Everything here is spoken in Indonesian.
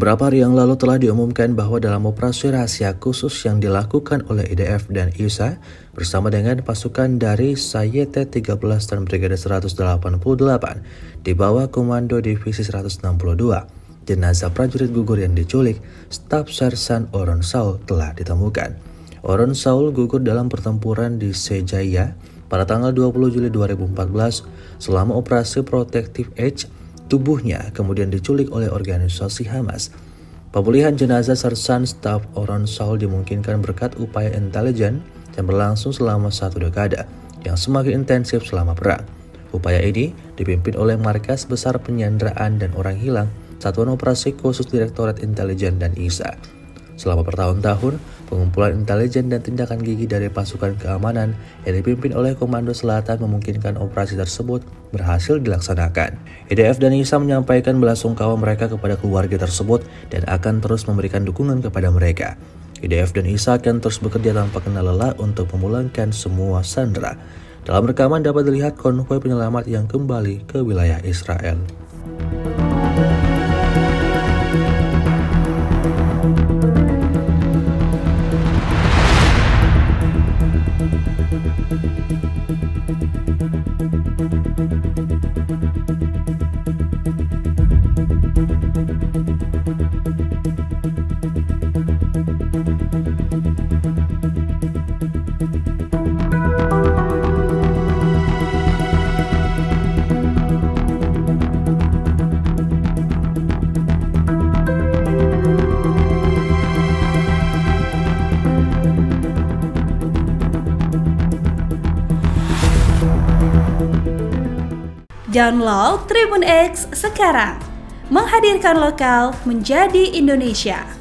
Beberapa hari yang lalu telah diumumkan bahwa dalam operasi rahasia khusus yang dilakukan oleh IDF dan ISA bersama dengan pasukan dari SAYT-13 dan Brigade 188 di bawah Komando Divisi 162, jenazah prajurit gugur yang diculik, Staf Sersan Oron Saul telah ditemukan. Oron Saul gugur dalam pertempuran di Sejaya pada tanggal 20 Juli 2014 selama operasi Protective Edge. Tubuhnya kemudian diculik oleh organisasi Hamas. Pemulihan jenazah Sersan Staf Oron Saul dimungkinkan berkat upaya intelijen yang berlangsung selama 1 dekade yang semakin intensif selama perang. Upaya ini dipimpin oleh Markas Besar Penyanderaan dan Orang Hilang, Satuan Operasi Khusus Direktorat Intelijen dan ISA. Selama bertahun-tahun, pengumpulan intelijen dan tindakan gigih dari pasukan keamanan yang dipimpin oleh Komando Selatan memungkinkan operasi tersebut berhasil dilaksanakan. IDF dan ISA menyampaikan belasungkawa mereka kepada keluarga tersebut dan akan terus memberikan dukungan kepada mereka. IDF dan ISA akan terus bekerja tanpa kenal lelah untuk memulangkan semua sandera. Dalam rekaman dapat dilihat konvoi penyelamat yang kembali ke wilayah Israel. Download Tribun X sekarang, menghadirkan lokal menjadi Indonesia.